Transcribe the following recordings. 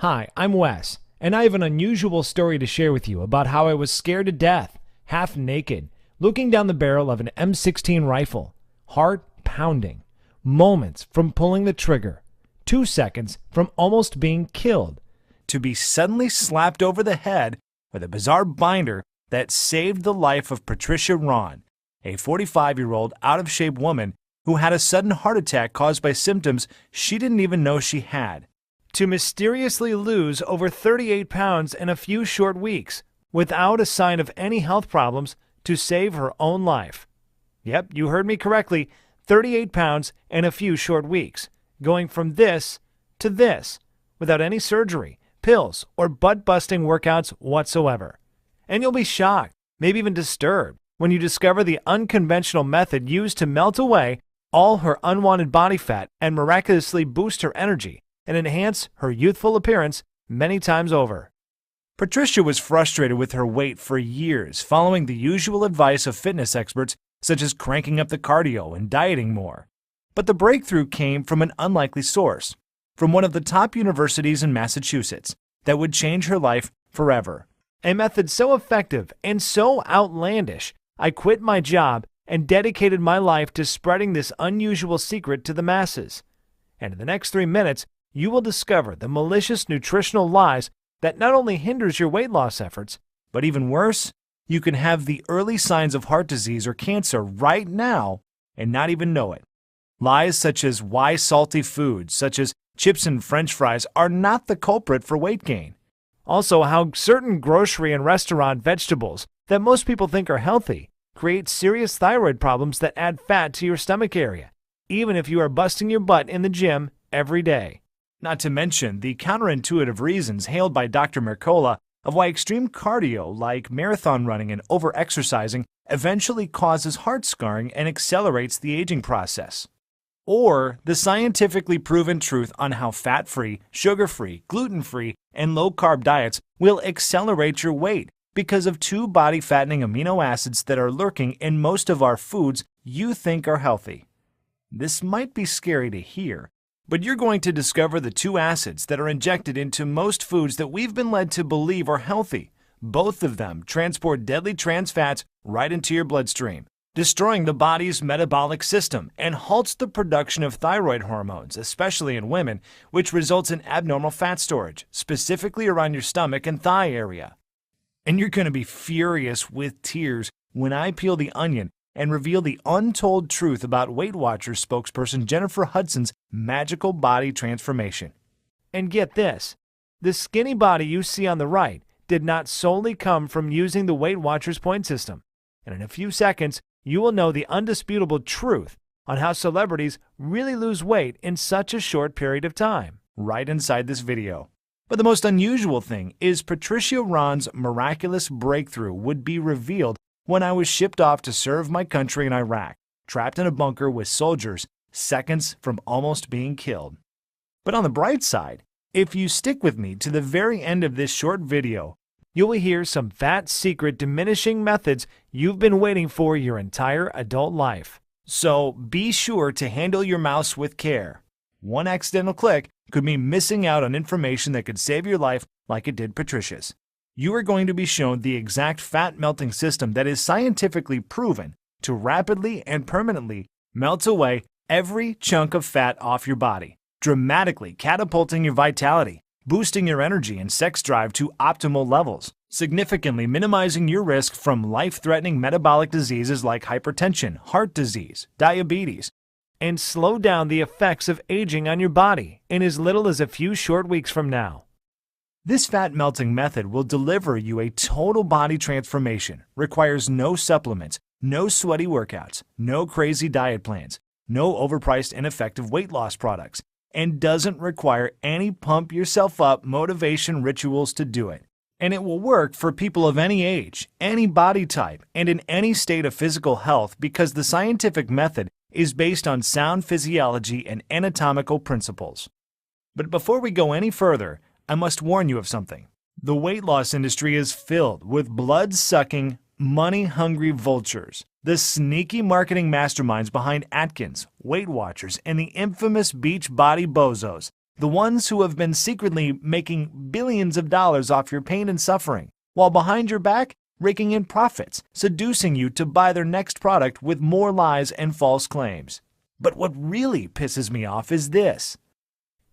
Hi, I'm Wes, and I have an unusual story to share with you about how I was scared to death, half naked, looking down the barrel of an M16 rifle, heart pounding, moments from pulling the trigger, 2 seconds from almost being killed, to be suddenly slapped over the head with a bizarre binder that saved the life of Patricia Ron, a 45-year-old out-of-shape woman who had a sudden heart attack caused by symptoms she didn't even know she had, to mysteriously lose over 38 pounds in a few short weeks without a sign of any health problems to save her own life. Yep, you heard me correctly, 38 pounds in a few short weeks, going from this to this without any surgery, pills, or butt-busting workouts whatsoever. And you'll be shocked, maybe even disturbed, when you discover the unconventional method used to melt away all her unwanted body fat and miraculously boost her energy and enhance her youthful appearance many times over. Patricia was frustrated with her weight for years, following the usual advice of fitness experts such as cranking up the cardio and dieting more. But the breakthrough came from an unlikely source, from one of the top universities in Massachusetts, that would change her life forever. A method so effective and so outlandish, I quit my job and dedicated my life to spreading this unusual secret to the masses. And in the next 3 minutes, you will discover the malicious nutritional lies that not only hinders your weight loss efforts, but even worse, you can have the early signs of heart disease or cancer right now and not even know it. Lies such as why salty foods, such as chips and French fries, are not the culprit for weight gain. Also, how certain grocery and restaurant vegetables that most people think are healthy create serious thyroid problems that add fat to your stomach area, even if you are busting your butt in the gym every day. Not to mention the counterintuitive reasons hailed by Dr. Mercola of why extreme cardio like marathon running and over-exercising eventually causes heart scarring and accelerates the aging process. Or the scientifically proven truth on how fat-free, sugar-free, gluten-free, and low-carb diets will accelerate your weight because of 2 body-fattening amino acids that are lurking in most of our foods you think are healthy. This might be scary to hear, but you're going to discover the 2 acids that are injected into most foods that we've been led to believe are healthy. Both of them transport deadly trans fats right into your bloodstream, destroying the body's metabolic system and halts the production of thyroid hormones, especially in women, which results in abnormal fat storage, specifically around your stomach and thigh area. And you're going to be furious with tears when I peel the onion and reveal the untold truth about Weight Watchers spokesperson Jennifer Hudson's magical body transformation. And get this, the skinny body you see on the right did not solely come from using the Weight Watchers point system. And in a few seconds, you will know the undisputable truth on how celebrities really lose weight in such a short period of time, right inside this video. But the most unusual thing is Patricia Ron's miraculous breakthrough would be revealed when I was shipped off to serve my country in Iraq, trapped in a bunker with soldiers, seconds from almost being killed. But on the bright side, if you stick with me to the very end of this short video, you will hear some fat secret diminishing methods you've been waiting for your entire adult life. So be sure to handle your mouse with care. One accidental click could mean missing out on information that could save your life like it did Patricia's. You are going to be shown the exact fat melting system that is scientifically proven to rapidly and permanently melt away every chunk of fat off your body, dramatically catapulting your vitality, boosting your energy and sex drive to optimal levels, significantly minimizing your risk from life-threatening metabolic diseases like hypertension, heart disease, diabetes, and slow down the effects of aging on your body in as little as a few short weeks from now. This fat melting method will deliver you a total body transformation, requires no supplements, no sweaty workouts, no crazy diet plans, no overpriced ineffective weight loss products, and doesn't require any pump yourself up motivation rituals to do it. And it will work for people of any age, any body type, and in any state of physical health because the scientific method is based on sound physiology and anatomical principles. But before we go any further, I must warn you of something. The weight loss industry is filled with blood-sucking, money-hungry vultures, the sneaky marketing masterminds behind Atkins, Weight Watchers, and the infamous Beachbody bozos the ones who have been secretly making billions of dollars off your pain and suffering, while behind your back, raking in profits, seducing you to buy their next product with more lies and false claims. But what really pisses me off is this.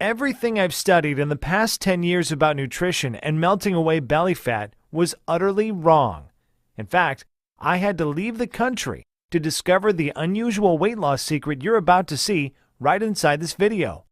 Everything I've studied in the past 10 years about nutrition and melting away belly fat was utterly wrong. In fact, I had to leave the country to discover the unusual weight loss secret you're about to see right inside this video.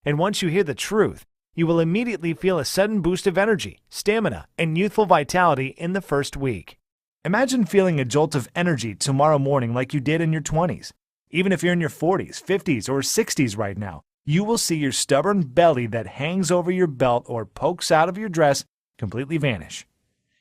And once you hear the truth, you will immediately feel a sudden boost of energy, stamina, and youthful vitality in the first week. Imagine feeling a jolt of energy tomorrow morning like you did in your 20s. Even if you're in your 40s, 50s, or 60s right now, you will see your stubborn belly that hangs over your belt or pokes out of your dress completely vanish.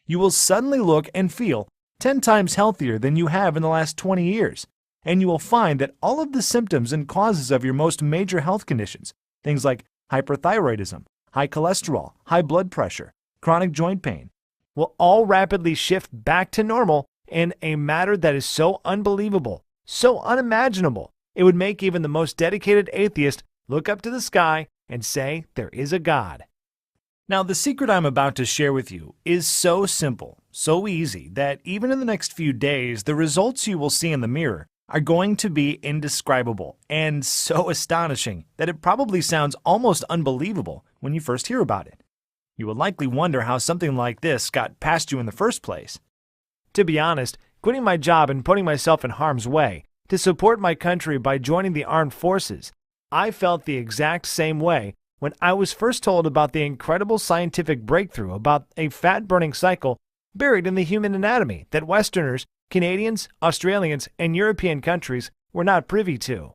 You will suddenly look and feel 10 times healthier than you have in the last 20 years, and you will find that all of the symptoms and causes of your most major health conditions, things like hyperthyroidism, high cholesterol, high blood pressure, chronic joint pain, will all rapidly shift back to normal in a matter that is so unbelievable, so unimaginable, it would make even the most dedicated atheist look up to the sky and say there is a God. Now, the secret I'm about to share with you is so simple, so easy, that even in the next few days, the results you will see in the mirror are going to be indescribable and so astonishing that it probably sounds almost unbelievable when you first hear about it. You will likely wonder how something like this got past you in the first place. To be honest, quitting my job and putting myself in harm's way to support my country by joining the armed forces, I felt the exact same way when I was first told about the incredible scientific breakthrough about a fat-burning cycle buried in the human anatomy that Westerners, Canadians, Australians, and European countries were not privy to.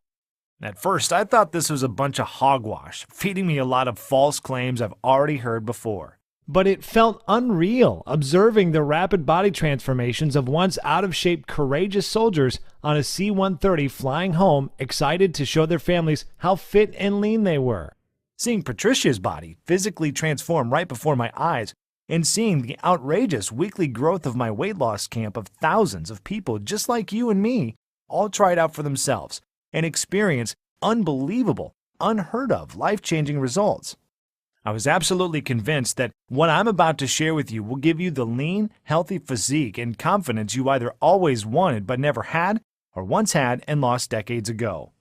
At first, I thought this was a bunch of hogwash, feeding me a lot of false claims I've already heard before. But it felt unreal observing the rapid body transformations of once out-of-shape courageous soldiers on a C-130 flying home, excited to show their families how fit and lean they were. Seeing Patricia's body physically transform right before my eyes, and seeing the outrageous weekly growth of my weight loss camp of thousands of people just like you and me, all try it out for themselves and experience unbelievable, unheard of, life-changing results. I was absolutely convinced that what I'm about to share with you will give you the lean, healthy physique and confidence you either always wanted but never had, or once had and lost decades ago.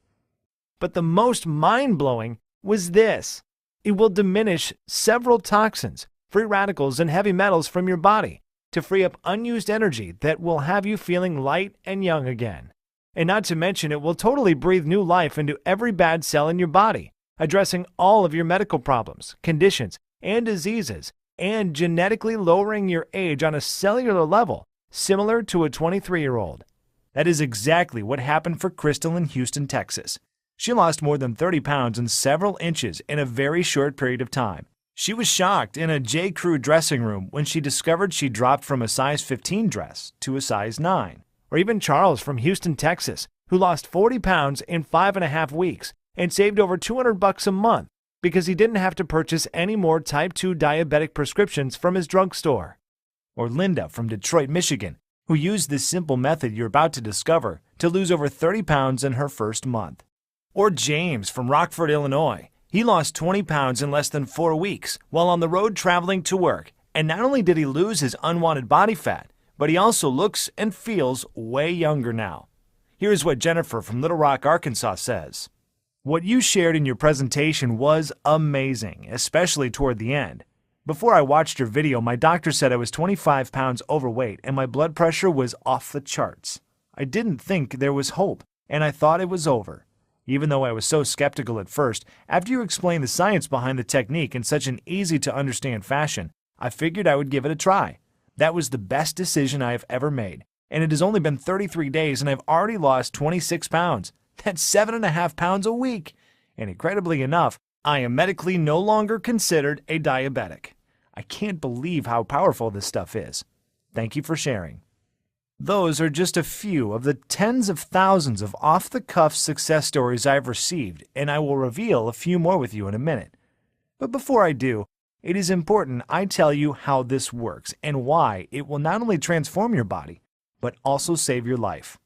But the most mind-blowing was this. It will diminish several toxins, free radicals, and heavy metals from your body to free up unused energy that will have you feeling light and young again. And not to mention, it will totally breathe new life into every bad cell in your body, addressing all of your medical problems, conditions, and diseases, and genetically lowering your age on a cellular level, similar to a 23-year-old. That is exactly what happened for Crystal in Houston, Texas. She lost more than 30 pounds and several inches in a very short period of time. She was shocked in a J. Crew dressing room when she discovered she dropped from a size 15 dress to a size 9. Or even Charles from Houston, Texas, who lost 40 pounds in 5.5 weeks and saved over $200 a month because he didn't have to purchase any more type 2 diabetic prescriptions from his drugstore. Or Linda from Detroit, Michigan, who used this simple method you're about to discover to lose over 30 pounds in her first month. Or James from Rockford, Illinois. He lost 20 pounds in less than 4 weeks while on the road traveling to work. And not only did he lose his unwanted body fat, but he also looks and feels way younger now. Here's what Jennifer from Little Rock, Arkansas says. What you shared in your presentation was amazing, especially toward the end. Before I watched your video, my doctor said I was 25 pounds overweight and my blood pressure was off the charts. I didn't think there was hope, and I thought it was over. Even though I was so skeptical at first, after you explained the science behind the technique in such an easy-to-understand fashion, I figured I would give it a try. That was the best decision I have ever made, and it has only been 33 days and I've already lost 26 pounds. That's 7.5 pounds a week. And incredibly enough, I am medically no longer considered a diabetic. I can't believe how powerful this stuff is. Thank you for sharing. Those are just a few of the tens of thousands of off-the-cuff success stories I've received, and I will reveal a few more with you in a minute. But before I do, it is important I tell you how this works and why it will not only transform your body, but also save your life.